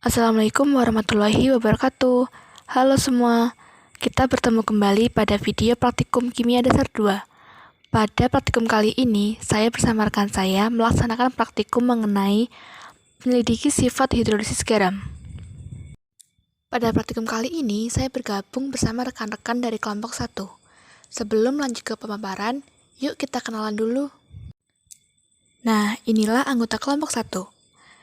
Assalamualaikum warahmatullahi wabarakatuh. Halo semua, kita bertemu kembali pada video praktikum kimia dasar 2. Pada praktikum kali ini, saya bersama rekan saya melaksanakan praktikum mengenai menyelidiki sifat hidrolisis garam. Pada praktikum kali ini, saya bergabung bersama rekan-rekan dari kelompok 1. Sebelum lanjut ke pemaparan, yuk kita kenalan dulu. Nah, inilah anggota kelompok 1.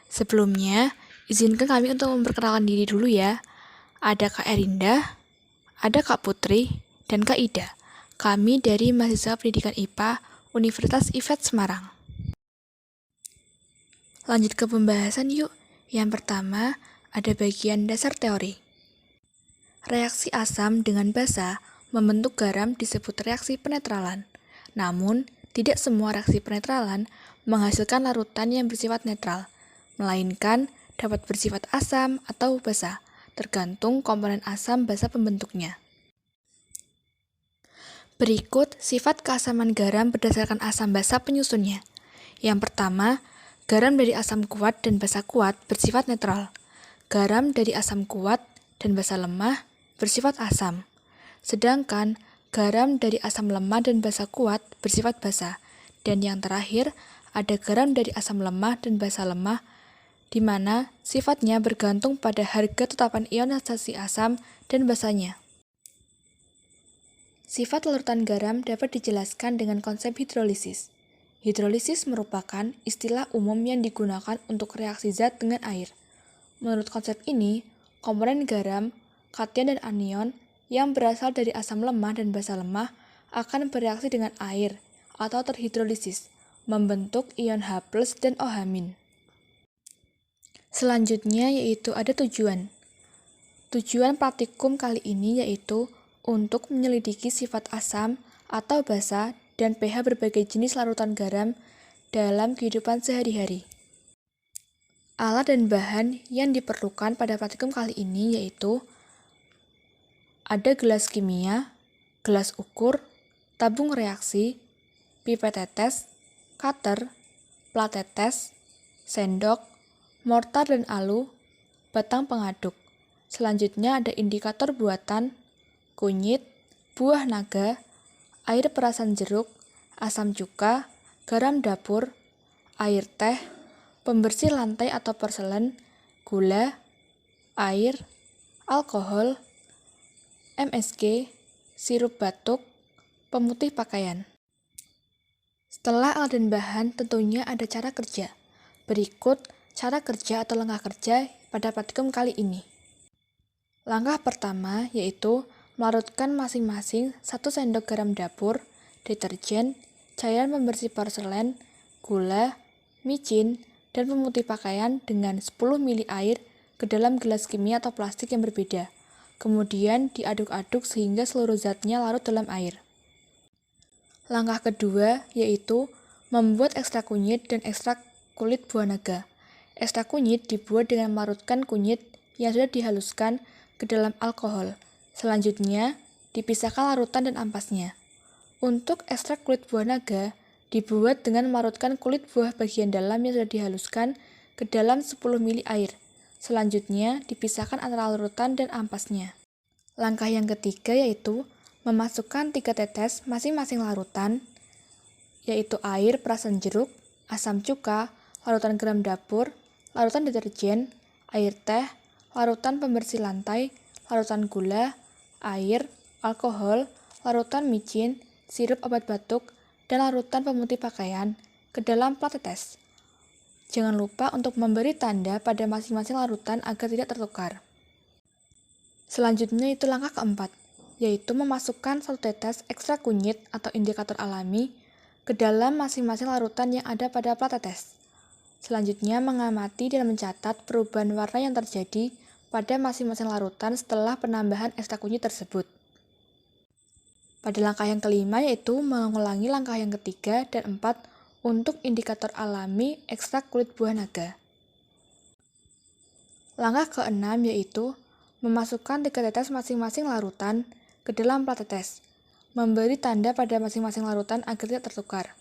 Sebelumnya, izinkan kami untuk memperkenalkan diri dulu ya. Ada Kak Erinda, ada Kak Putri, dan Kak Ida. Kami dari mahasiswa pendidikan IPA Universitas IFET Semarang. Lanjut ke pembahasan yuk. Yang pertama, ada bagian dasar teori. Reaksi asam dengan basa membentuk garam disebut reaksi penetralan. Namun, tidak semua reaksi penetralan menghasilkan larutan yang bersifat netral, melainkan dapat bersifat asam atau basa, tergantung komponen asam basa pembentuknya. Berikut sifat keasaman garam berdasarkan asam basa penyusunnya. Yang pertama, garam dari asam kuat dan basa kuat bersifat netral. Garam dari asam kuat dan basa lemah bersifat asam. Sedangkan garam dari asam lemah dan basa kuat bersifat basa. Dan yang terakhir, ada garam dari asam lemah dan basa lemah di mana sifatnya bergantung pada harga tetapan ionisasi asam dan basanya. Sifat larutan garam dapat dijelaskan dengan konsep hidrolisis. Hidrolisis merupakan istilah umum yang digunakan untuk reaksi zat dengan air. Menurut konsep ini, komponen garam, kation dan anion yang berasal dari asam lemah dan basa lemah akan bereaksi dengan air atau terhidrolisis, membentuk ion H+ dan OH-. Selanjutnya yaitu ada tujuan. Tujuan praktikum kali ini yaitu untuk menyelidiki sifat asam atau basa dan pH berbagai jenis larutan garam dalam kehidupan sehari-hari. Alat dan bahan yang diperlukan pada praktikum kali ini yaitu ada gelas kimia, gelas ukur, tabung reaksi, pipet tetes, cutter, plat tetes, sendok, mortar dan alu, batang pengaduk. Selanjutnya ada indikator buatan, kunyit, buah naga, air perasan jeruk, asam cuka, garam dapur, air teh, pembersih lantai atau porselen, gula, air, alkohol, MSG, sirup batuk, pemutih pakaian. Setelah alat dan bahan, tentunya ada cara kerja. Berikut cara kerja atau langkah kerja pada praktikum kali ini. Langkah pertama yaitu melarutkan masing-masing 1 sendok garam dapur, deterjen, cairan pembersih porselen, gula, micin, dan pemutih pakaian dengan 10 ml air ke dalam gelas kimia atau plastik yang berbeda. Kemudian diaduk-aduk sehingga seluruh zatnya larut dalam air. Langkah kedua yaitu membuat ekstrak kunyit dan ekstrak kulit buah naga. Ekstrak kunyit dibuat dengan melarutkan kunyit yang sudah dihaluskan ke dalam alkohol. Selanjutnya, dipisahkan larutan dan ampasnya. Untuk ekstrak kulit buah naga, dibuat dengan melarutkan kulit buah bagian dalam yang sudah dihaluskan ke dalam 10 ml air. Selanjutnya, dipisahkan antara larutan dan ampasnya. Langkah yang ketiga yaitu memasukkan 3 tetes masing-masing larutan, yaitu air perasan jeruk, asam cuka, larutan garam dapur, larutan deterjen, air teh, larutan pembersih lantai, larutan gula, air, alkohol, larutan micin, sirup obat batuk, dan larutan pemutih pakaian ke dalam plat tetes. Jangan lupa untuk memberi tanda pada masing-masing larutan agar tidak tertukar. Selanjutnya itu langkah keempat, yaitu memasukkan 1 tetes ekstrak kunyit atau indikator alami ke dalam masing-masing larutan yang ada pada plat tetes. Selanjutnya, mengamati dan mencatat perubahan warna yang terjadi pada masing-masing larutan setelah penambahan ekstrak kunyit tersebut. Pada langkah yang kelima yaitu mengulangi langkah yang ketiga dan 4 untuk indikator alami ekstrak kulit buah naga. Langkah keenam yaitu memasukkan 3 tetes masing-masing larutan ke dalam plat tetes, memberi tanda pada masing-masing larutan agar tidak tertukar.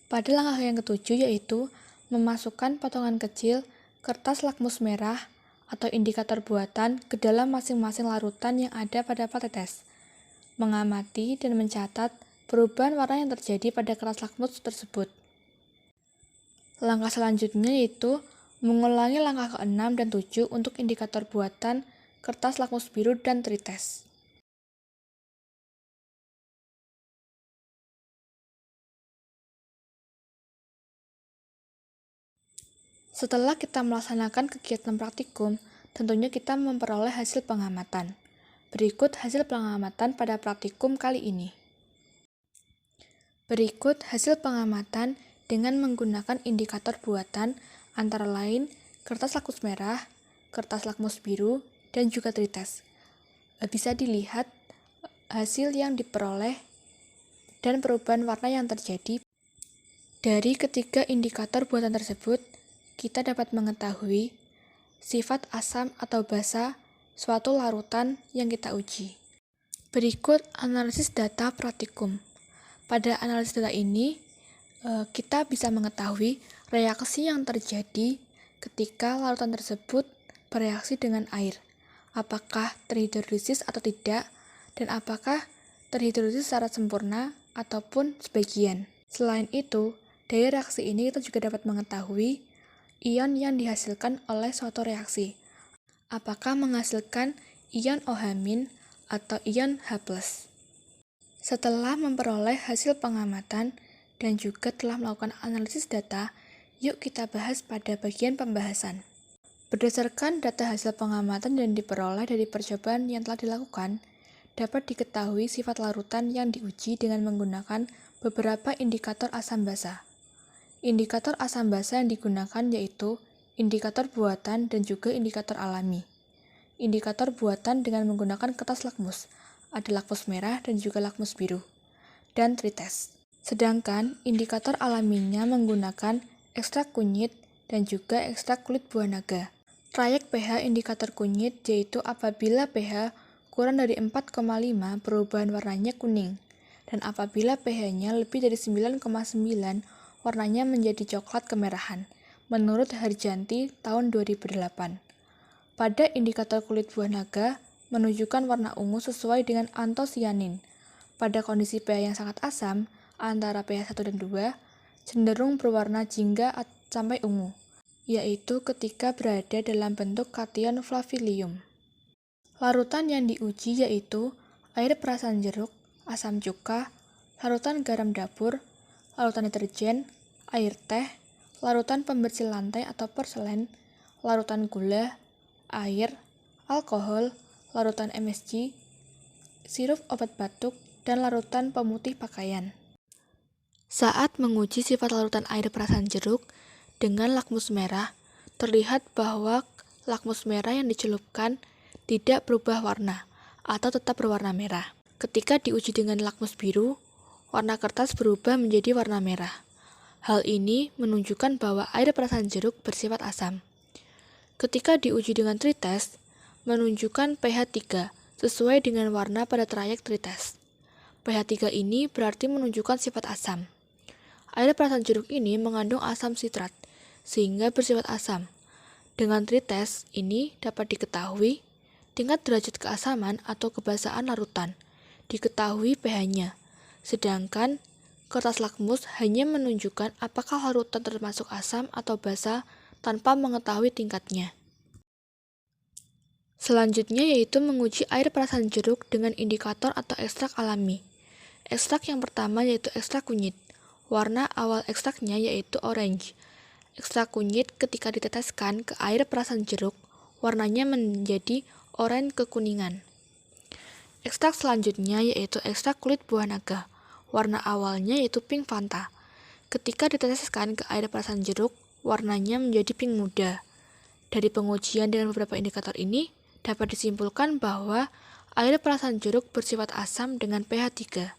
Pada langkah yang ketujuh yaitu memasukkan potongan kecil kertas lakmus merah atau indikator buatan ke dalam masing-masing larutan yang ada pada plat tetes, mengamati dan mencatat perubahan warna yang terjadi pada kertas lakmus tersebut. Langkah selanjutnya yaitu mengulangi langkah ke-6 dan 7 untuk indikator buatan kertas lakmus biru dan trites. Setelah kita melaksanakan kegiatan praktikum, tentunya kita memperoleh hasil pengamatan. Berikut hasil pengamatan pada praktikum kali ini. Berikut hasil pengamatan dengan menggunakan indikator buatan antara lain kertas lakmus merah, kertas lakmus biru, dan juga trites. Bisa dilihat hasil yang diperoleh dan perubahan warna yang terjadi. Dari ketiga indikator buatan tersebut, kita dapat mengetahui sifat asam atau basa suatu larutan yang kita uji. Berikut analisis data praktikum. Pada analisis data ini, kita bisa mengetahui reaksi yang terjadi ketika larutan tersebut bereaksi dengan air. Apakah terhidrolisis atau tidak, dan apakah terhidrolisis secara sempurna ataupun sebagian. Selain itu, dari reaksi ini kita juga dapat mengetahui ion yang dihasilkan oleh suatu reaksi. Apakah menghasilkan ion OH- atau ion H+. Setelah memperoleh hasil pengamatan dan juga telah melakukan analisis data, yuk kita bahas pada bagian pembahasan. Berdasarkan data hasil pengamatan yang diperoleh dari percobaan yang telah dilakukan, dapat diketahui sifat larutan yang diuji dengan menggunakan beberapa indikator asam basa. Indikator asam basa yang digunakan yaitu indikator buatan dan juga indikator alami. Indikator buatan dengan menggunakan kertas lakmus, ada lakmus merah dan juga lakmus biru, dan trites. Sedangkan indikator alaminya menggunakan ekstrak kunyit dan juga ekstrak kulit buah naga. Trayek pH indikator kunyit yaitu apabila pH kurang dari 4,5 perubahan warnanya kuning, dan apabila pH-nya lebih dari 9,9 warnanya menjadi coklat kemerahan, menurut Harjanti tahun 2008. Pada indikator kulit buah naga, menunjukkan warna ungu sesuai dengan antosianin. Pada kondisi pH yang sangat asam, antara pH 1 dan 2, cenderung berwarna jingga sampai ungu, yaitu ketika berada dalam bentuk kation flavilium. Larutan yang diuji yaitu air perasan jeruk, asam cuka, larutan garam dapur, larutan deterjen, air teh, larutan pembersih lantai atau porselen, larutan gula, air, alkohol, larutan MSG, sirup obat batuk, dan larutan pemutih pakaian. Saat menguji sifat larutan air perasan jeruk dengan lakmus merah, terlihat bahwa lakmus merah yang dicelupkan tidak berubah warna atau tetap berwarna merah. Ketika diuji dengan lakmus biru, warna kertas berubah menjadi warna merah. Hal ini menunjukkan bahwa air perasan jeruk bersifat asam. Ketika diuji dengan trites, menunjukkan pH 3 sesuai dengan warna pada trayek trites. pH 3 ini berarti menunjukkan sifat asam. Air perasan jeruk ini mengandung asam sitrat, sehingga bersifat asam. Dengan trites ini dapat diketahui tingkat derajat keasaman atau kebasaan larutan, diketahui pH-nya. Sedangkan kertas lakmus hanya menunjukkan apakah larutan termasuk asam atau basa tanpa mengetahui tingkatnya. Selanjutnya yaitu menguji air perasan jeruk dengan indikator atau ekstrak alami. Ekstrak yang pertama yaitu ekstrak kunyit. Warna awal ekstraknya yaitu orange. Ekstrak kunyit ketika diteteskan ke air perasan jeruk, warnanya menjadi oranye kekuningan. Ekstrak selanjutnya yaitu ekstrak kulit buah naga. Warna awalnya yaitu pink Fanta. Ketika diteteskan ke air perasan jeruk, warnanya menjadi pink muda. Dari pengujian dengan beberapa indikator ini, dapat disimpulkan bahwa air perasan jeruk bersifat asam dengan pH 3.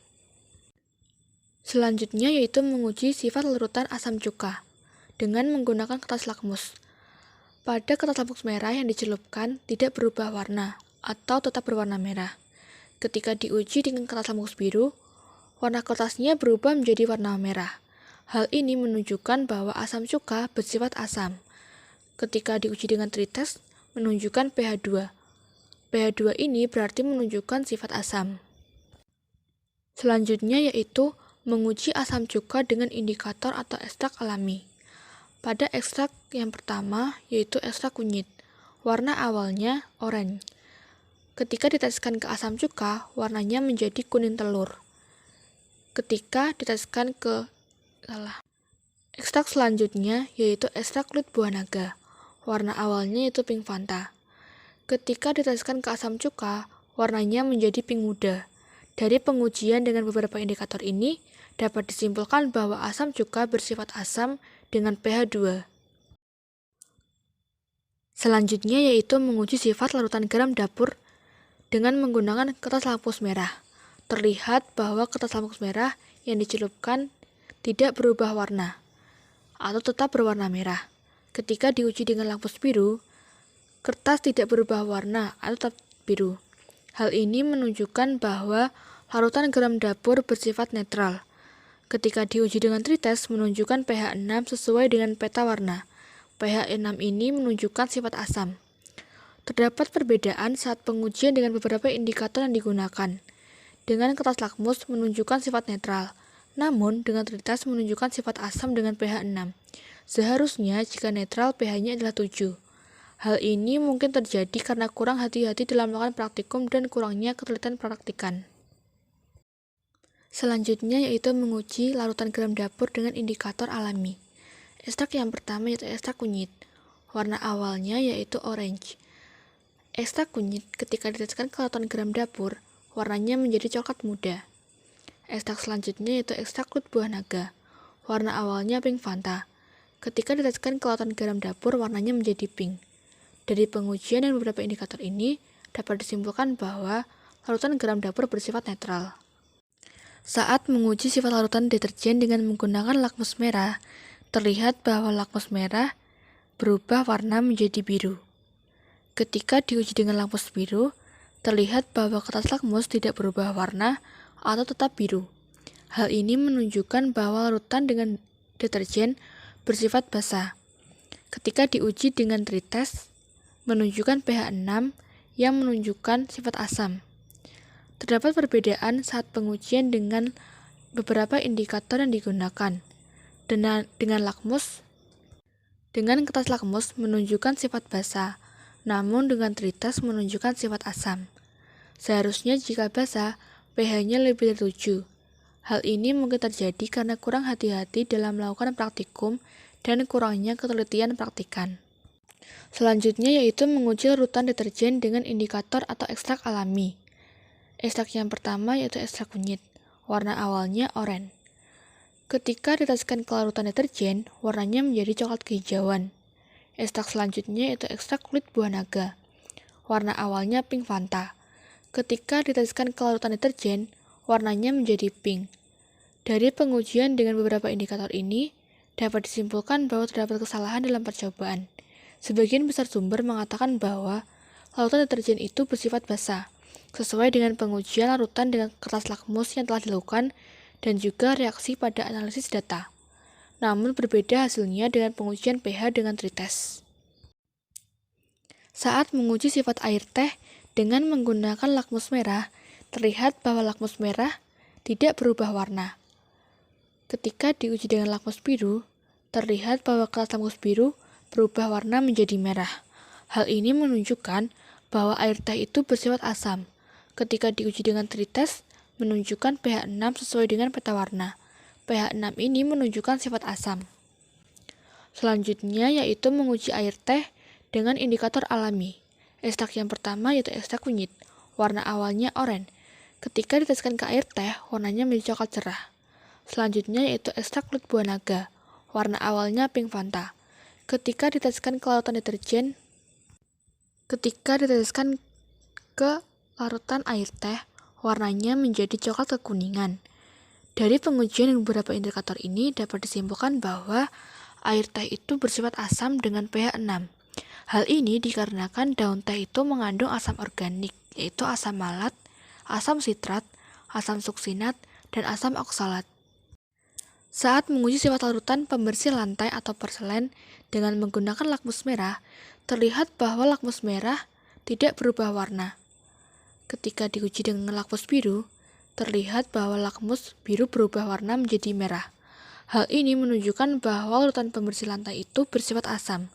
Selanjutnya yaitu menguji sifat larutan asam cuka dengan menggunakan kertas lakmus. Pada kertas lakmus merah yang dicelupkan tidak berubah warna atau tetap berwarna merah. Ketika diuji dengan kertas lakmus biru, warna kertasnya berubah menjadi warna merah. Hal ini menunjukkan bahwa asam cuka bersifat asam. Ketika diuji dengan tritest, menunjukkan pH 2. pH 2 ini berarti menunjukkan sifat asam. Selanjutnya yaitu menguji asam cuka dengan indikator atau ekstrak alami. Pada ekstrak yang pertama yaitu ekstrak kunyit, warna awalnya oranye. Ketika diteteskan ke asam cuka, warnanya menjadi kuning telur. Ketika diteteskan ke ekstrak selanjutnya yaitu ekstrak kulit buah naga, warna awalnya yaitu pink Fanta. Ketika diteteskan ke asam cuka, warnanya menjadi pink muda. Dari pengujian dengan beberapa indikator ini, dapat disimpulkan bahwa asam cuka bersifat asam dengan pH 2. Selanjutnya yaitu menguji sifat larutan garam dapur dengan menggunakan kertas lapis merah. Terlihat bahwa kertas lapis merah yang dicelupkan tidak berubah warna atau tetap berwarna merah. Ketika diuji dengan lapis biru, kertas tidak berubah warna atau tetap biru. Hal ini menunjukkan bahwa larutan garam dapur bersifat netral. Ketika diuji dengan tritest, menunjukkan pH 6 sesuai dengan peta warna. pH 6 ini menunjukkan sifat asam. Terdapat perbedaan saat pengujian dengan beberapa indikator yang digunakan. Dengan kertas lakmus menunjukkan sifat netral, namun dengan tritest menunjukkan sifat asam dengan pH 6. Seharusnya jika netral pH-nya adalah 7. Hal ini mungkin terjadi karena kurang hati-hati dalam melakukan praktikum dan kurangnya ketelitian praktikan. Selanjutnya yaitu menguji larutan garam dapur dengan indikator alami. Ekstrak yang pertama yaitu ekstrak kunyit. Warna awalnya yaitu orange. Ekstrak kunyit ketika diteteskan ke larutan garam dapur, warnanya menjadi coklat muda. Ekstrak selanjutnya yaitu ekstrak kulit buah naga. Warna awalnya pink Fanta. Ketika diteteskan ke larutan garam dapur, warnanya menjadi pink. Dari pengujian dan beberapa indikator ini, dapat disimpulkan bahwa larutan garam dapur bersifat netral. Saat menguji sifat larutan deterjen dengan menggunakan lakmus merah, terlihat bahwa lakmus merah berubah warna menjadi biru. Ketika diuji dengan lakmus biru, terlihat bahwa kertas lakmus tidak berubah warna atau tetap biru. Hal ini menunjukkan bahwa larutan dengan deterjen bersifat basah. Ketika diuji dengan tritest, menunjukkan pH 6 yang menunjukkan sifat asam. Terdapat perbedaan saat pengujian dengan beberapa indikator yang digunakan. Dengan kertas lakmus menunjukkan sifat basah, namun dengan tritest menunjukkan sifat asam. Seharusnya jika basah, pH-nya lebih dari 7. Hal ini mungkin terjadi karena kurang hati-hati dalam melakukan praktikum dan kurangnya ketelitian praktikan. Selanjutnya yaitu menguji larutan deterjen dengan indikator atau ekstrak alami. Ekstrak yang pertama yaitu ekstrak kunyit. Warna awalnya oranye. Ketika diteteskan ke larutan deterjen, warnanya menjadi coklat kehijauan. Ekstrak selanjutnya yaitu ekstrak kulit buah naga. Warna awalnya pink Fanta. Ketika diteteskan ke larutan deterjen, warnanya menjadi pink. Dari pengujian dengan beberapa indikator ini, dapat disimpulkan bahwa terdapat kesalahan dalam percobaan. Sebagian besar sumber mengatakan bahwa larutan deterjen itu bersifat basah, sesuai dengan pengujian larutan dengan kertas lakmus yang telah dilakukan dan juga reaksi pada analisis data. Namun berbeda hasilnya dengan pengujian pH dengan tritest. Saat menguji sifat air teh dengan menggunakan lakmus merah, terlihat bahwa lakmus merah tidak berubah warna. Ketika diuji dengan lakmus biru, terlihat bahwa kertas lakmus biru berubah warna menjadi merah. Hal ini menunjukkan bahwa air teh itu bersifat asam. Ketika diuji dengan tritest, menunjukkan pH 6 sesuai dengan peta warna. pH 6 ini menunjukkan sifat asam. Selanjutnya yaitu menguji air teh dengan indikator alami. Ekstrak yang pertama yaitu ekstrak kunyit. Warna awalnya oranye. Ketika diteteskan ke air teh, warnanya menjadi coklat cerah. Selanjutnya yaitu ekstrak kulit buah naga. Warna awalnya pink Fanta. Ketika diteteskan ke larutan larutan air teh, warnanya menjadi coklat kekuningan. Dari pengujian beberapa indikator ini dapat disimpulkan bahwa air teh itu bersifat asam dengan pH 6. Hal ini dikarenakan daun teh itu mengandung asam organik, yaitu asam malat, asam sitrat, asam suksinat, dan asam oksalat. Saat menguji sifat larutan pembersih lantai atau porselen dengan menggunakan lakmus merah, terlihat bahwa lakmus merah tidak berubah warna. Ketika diuji dengan lakmus biru, terlihat bahwa lakmus biru berubah warna menjadi merah. Hal ini menunjukkan bahwa larutan pembersih lantai itu bersifat asam.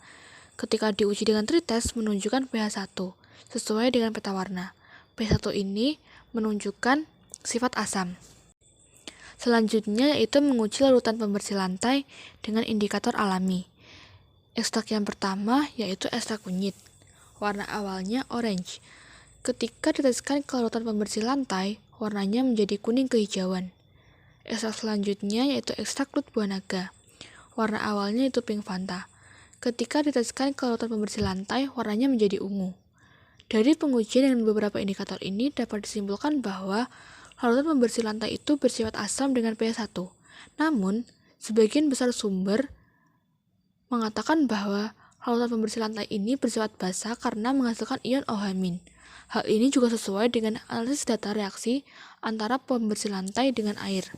Ketika diuji dengan tritest menunjukkan pH 1, sesuai dengan peta warna. pH 1 ini menunjukkan sifat asam. Selanjutnya yaitu menguji larutan pembersih lantai dengan indikator alami. Ekstrak yang pertama yaitu ekstrak kunyit. Warna awalnya orange. Ketika diteteskan ke larutan pembersih lantai, warnanya menjadi kuning kehijauan. Ekstrak selanjutnya yaitu ekstrak kulit buah naga. Warna awalnya itu pink Fanta. Ketika diteteskan ke larutan pembersih lantai, warnanya menjadi ungu. Dari pengujian dengan beberapa indikator ini dapat disimpulkan bahwa larutan pembersih lantai itu bersifat asam dengan pH 1. Namun, sebagian besar sumber mengatakan bahwa larutan pembersih lantai ini bersifat basa karena menghasilkan ion OH-. Hal ini juga sesuai dengan analisis data reaksi antara pembersih lantai dengan air.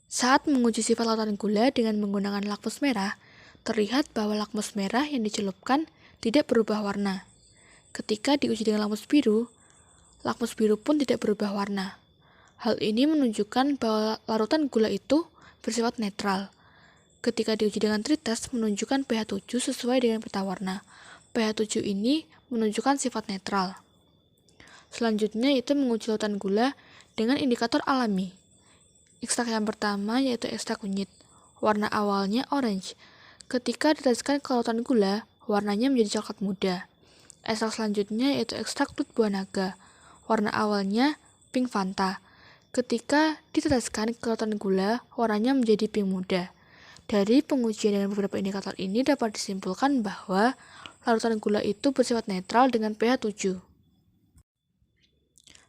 Saat menguji sifat larutan gula dengan menggunakan lakmus merah, terlihat bahwa lakmus merah yang dicelupkan tidak berubah warna. Ketika diuji dengan lakmus biru pun tidak berubah warna. Hal ini menunjukkan bahwa larutan gula itu bersifat netral. Ketika diuji dengan tritest menunjukkan pH 7 sesuai dengan peta warna. pH 7 ini menunjukkan sifat netral. Selanjutnya yaitu menguji larutan gula dengan indikator alami. Ekstrak yang pertama yaitu ekstrak kunyit. Warna awalnya orange. Ketika diteteskan ke larutan gula, warnanya menjadi coklat muda. Ekstrak selanjutnya yaitu ekstrak kulit buah naga. Warna awalnya pink Fanta. Ketika diteteskan ke larutan gula, warnanya menjadi pink muda. Dari pengujian dengan beberapa indikator ini dapat disimpulkan bahwa larutan gula itu bersifat netral dengan pH 7.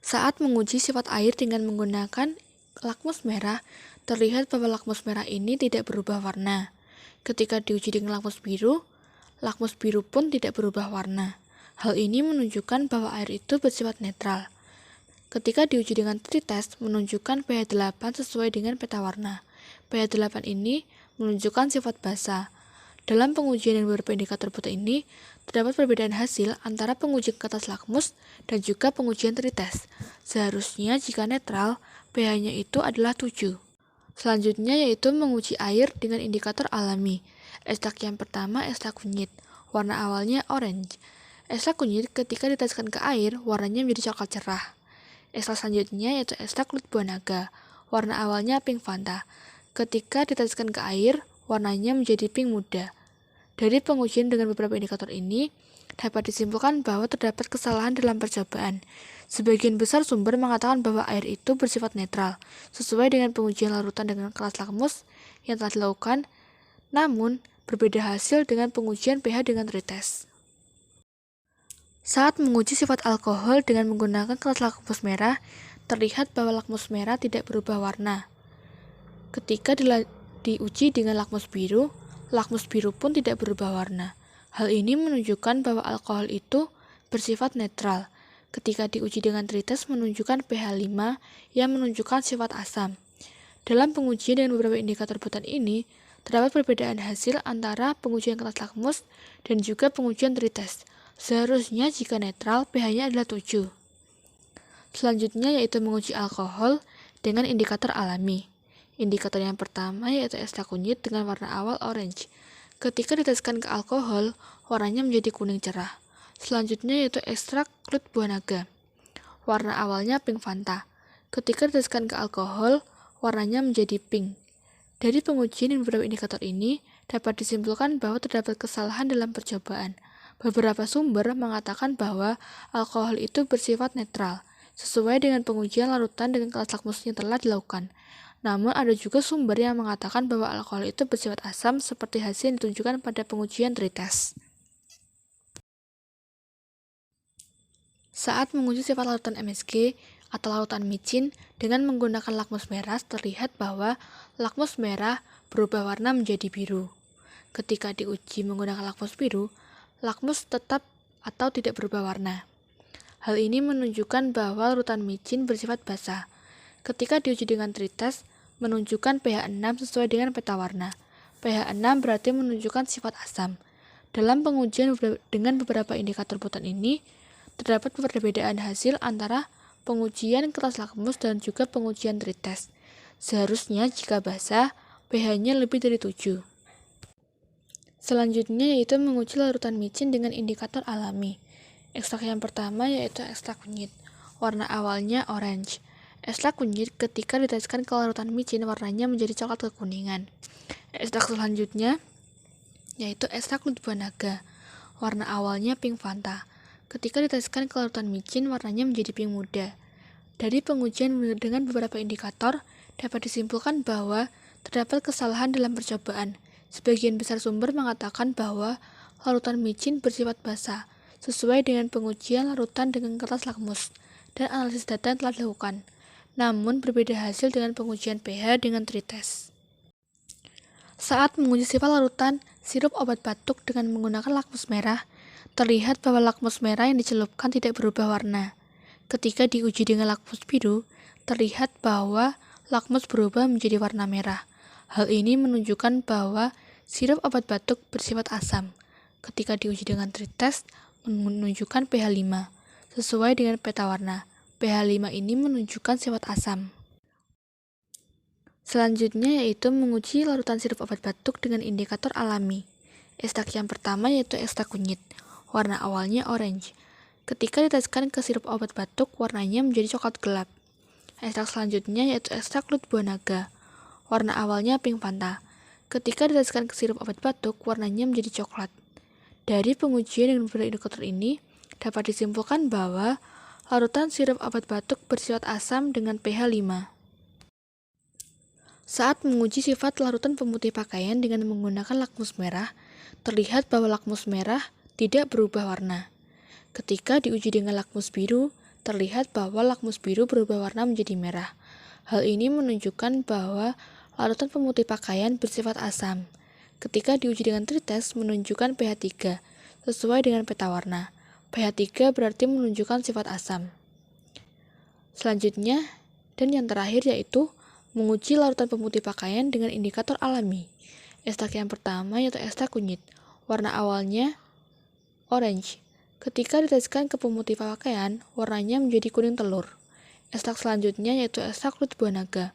Saat menguji sifat air dengan menggunakan lakmus merah, terlihat bahwa lakmus merah ini tidak berubah warna. Ketika diuji dengan lakmus biru pun tidak berubah warna. Hal ini menunjukkan bahwa air itu bersifat netral. Ketika diuji dengan tritest menunjukkan pH 8 sesuai dengan peta warna. pH 8 ini menunjukkan sifat basa. Dalam pengujian dengan beberapa indikator buta ini, terdapat perbedaan hasil antara pengujian ke atas lakmus dan juga pengujian tritest. Seharusnya jika netral, pH-nya itu adalah 7. Selanjutnya yaitu menguji air dengan indikator alami. Ekstrak yang pertama ekstrak kunyit. Warna awalnya orange. Ekstrak kunyit ketika diteteskan ke air, warnanya menjadi coklat cerah. Ekstrak selanjutnya yaitu ekstrak kulit buah naga. Warna awalnya pink Fanta. Ketika diteteskan ke air, warnanya menjadi pink muda. Dari pengujian dengan beberapa indikator ini, dapat disimpulkan bahwa terdapat kesalahan dalam percobaan. Sebagian besar sumber mengatakan bahwa air itu bersifat netral, sesuai dengan pengujian larutan dengan kelas lakmus yang telah dilakukan, namun berbeda hasil dengan pengujian pH dengan tritest. Saat menguji sifat alkohol dengan menggunakan kelas lakmus merah, terlihat bahwa lakmus merah tidak berubah warna. Ketika diuji dengan lakmus biru pun tidak berubah warna. Hal ini menunjukkan bahwa alkohol itu bersifat netral. Ketika diuji dengan tritest menunjukkan pH 5 yang menunjukkan sifat asam. Dalam pengujian dengan beberapa indikator butan ini, terdapat perbedaan hasil antara pengujian kelas lakmus dan juga pengujian tritest. Seharusnya jika netral, pH-nya adalah 7. Selanjutnya yaitu menguji alkohol dengan indikator alami. Indikator yang pertama yaitu ekstrak kunyit dengan warna awal orange. Ketika diteteskan ke alkohol, warnanya menjadi kuning cerah. Selanjutnya yaitu ekstrak kulit buah naga. Warna awalnya pink Fanta. Ketika diteteskan ke alkohol, warnanya menjadi pink. Dari pengujian dengan beberapa indikator ini, dapat disimpulkan bahwa terdapat kesalahan dalam percobaan. Beberapa sumber mengatakan bahwa alkohol itu bersifat netral, sesuai dengan pengujian larutan dengan kelas lakmus yang telah dilakukan. Namun ada juga sumber yang mengatakan bahwa alkohol itu bersifat asam seperti hasil yang ditunjukkan pada pengujian tritest. Saat menguji sifat larutan MSG atau larutan micin dengan menggunakan lakmus merah, terlihat bahwa lakmus merah berubah warna menjadi biru. Ketika diuji menggunakan lakmus biru, lakmus tetap atau tidak berubah warna. Hal ini menunjukkan bahwa larutan micin bersifat basa. Ketika diuji dengan tritest, menunjukkan pH 6 sesuai dengan peta warna. pH 6 berarti menunjukkan sifat asam. Dalam pengujian dengan beberapa indikator buatan ini, terdapat perbedaan hasil antara pengujian kertas lakmus dan juga pengujian tritest. Seharusnya jika basah, pH-nya lebih dari 7. Selanjutnya yaitu menguji larutan micin dengan indikator alami. Ekstrak yang pertama yaitu ekstrak kunyit. Warna awalnya orange. Ekstrak kunyit ketika diteteskan ke larutan micin warnanya menjadi coklat kekuningan. Ekstrak selanjutnya yaitu ekstrak kulit buah naga. Warna awalnya pink Fanta. Ketika diteteskan ke larutan micin warnanya menjadi pink muda. Dari pengujian dengan beberapa indikator, dapat disimpulkan bahwa terdapat kesalahan dalam percobaan. Sebagian besar sumber mengatakan bahwa larutan micin bersifat basah, sesuai dengan pengujian larutan dengan kertas lakmus, dan analisis data yang telah dilakukan. Namun, berbeda hasil dengan pengujian pH dengan tritest. Saat menguji sifat larutan sirup obat batuk dengan menggunakan lakmus merah, terlihat bahwa lakmus merah yang dicelupkan tidak berubah warna. Ketika diuji dengan lakmus biru, terlihat bahwa lakmus berubah menjadi warna merah. Hal ini menunjukkan bahwa sirup obat batuk bersifat asam. Ketika diuji dengan tritest, menunjukkan pH 5, sesuai dengan peta warna. pH 5 ini menunjukkan sifat asam. Selanjutnya yaitu menguji larutan sirup obat batuk dengan indikator alami. Ekstrak yang pertama yaitu ekstrak kunyit. Warna awalnya orange. Ketika diteteskan ke sirup obat batuk, warnanya menjadi coklat gelap. Ekstrak selanjutnya yaitu ekstrak kulit buah naga. Warna awalnya pink Fanta. Ketika diteteskan ke sirup obat batuk, warnanya menjadi coklat. Dari pengujian dengan beberapa indikator ini, dapat disimpulkan bahwa larutan sirup obat batuk bersifat asam dengan pH 5. Saat menguji sifat larutan pemutih pakaian dengan menggunakan lakmus merah, terlihat bahwa lakmus merah tidak berubah warna. Ketika diuji dengan lakmus biru, terlihat bahwa lakmus biru berubah warna menjadi merah. Hal ini menunjukkan bahwa larutan pemutih pakaian bersifat asam. Ketika diuji dengan tritest, menunjukkan pH 3, sesuai dengan peta warna. pH 3 berarti menunjukkan sifat asam. Selanjutnya, dan yang terakhir yaitu menguji larutan pemutih pakaian dengan indikator alami. Ekstrak yang pertama yaitu ekstrak kunyit. Warna awalnya orange. Ketika diteteskan ke pemutih pakaian, warnanya menjadi kuning telur. Ekstrak selanjutnya yaitu ekstrak kulit buah naga.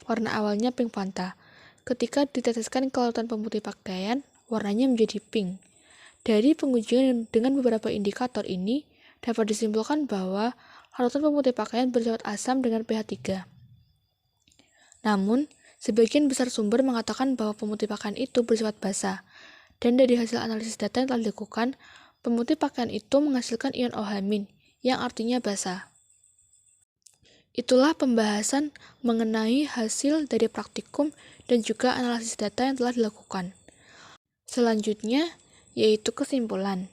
Warna awalnya pink Fanta. Ketika diteteskan ke larutan pemutih pakaian, warnanya menjadi pink. Dari pengujian dengan beberapa indikator ini, dapat disimpulkan bahwa larutan pemutih pakaian bersifat asam dengan pH 3. Namun, sebagian besar sumber mengatakan bahwa pemutih pakaian itu bersifat basah. Dan dari hasil analisis data yang telah dilakukan, pemutih pakaian itu menghasilkan ion OH- yang artinya basah. Itulah pembahasan mengenai hasil dari praktikum dan juga analisis data yang telah dilakukan. Selanjutnya, yaitu kesimpulan.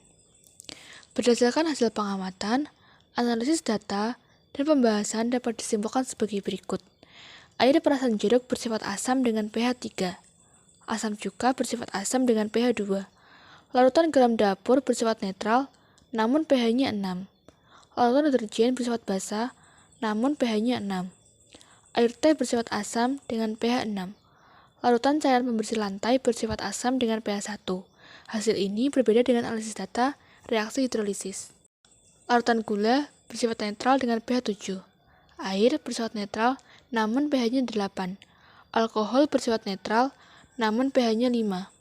Berdasarkan hasil pengamatan, analisis data, dan pembahasan dapat disimpulkan sebagai berikut. Air perasan jeruk bersifat asam dengan pH 3. Asam cuka bersifat asam dengan pH 2. Larutan garam dapur bersifat netral, namun pH-nya 6. Larutan deterjen bersifat basah, namun pH-nya 6. Air teh bersifat asam dengan pH 6. Larutan cairan pembersih lantai bersifat asam dengan pH 1. Hasil ini berbeda dengan analisis data reaksi hidrolisis. Larutan gula bersifat netral dengan pH 7. Air bersifat netral, namun pH-nya 8. Alkohol bersifat netral, namun pH-nya 5.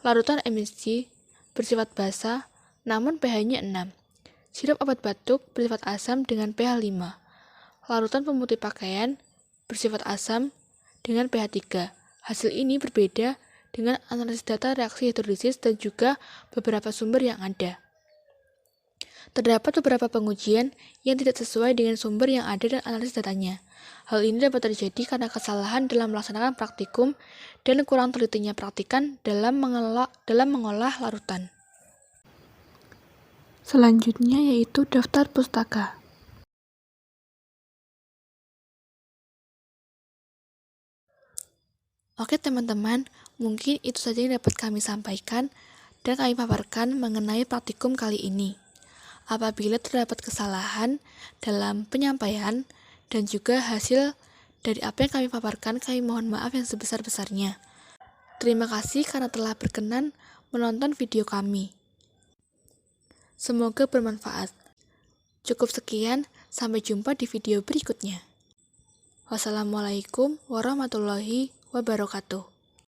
Larutan MSG bersifat basah, namun pH-nya 6. Sirup obat batuk bersifat asam dengan pH 5. Larutan pemutih pakaian bersifat asam dengan pH 3. Hasil ini berbeda dengan analisis data reaksi hidrolisis dan juga beberapa sumber yang ada. Terdapat beberapa pengujian yang tidak sesuai dengan sumber yang ada dan analisis datanya. Hal ini dapat terjadi karena kesalahan dalam melaksanakan praktikum dan kurang telitinya praktikan dalam mengolah larutan. Selanjutnya yaitu daftar pustaka. Oke teman-teman, mungkin itu saja yang dapat kami sampaikan dan kami paparkan mengenai praktikum kali ini. Apabila terdapat kesalahan dalam penyampaian dan juga hasil Dari apa yang kami paparkan, kami mohon maaf yang sebesar-besarnya. Terima kasih karena telah berkenan menonton video kami. Semoga bermanfaat. Cukup sekian, sampai jumpa di video berikutnya. Wassalamualaikum warahmatullahi wabarakatuh.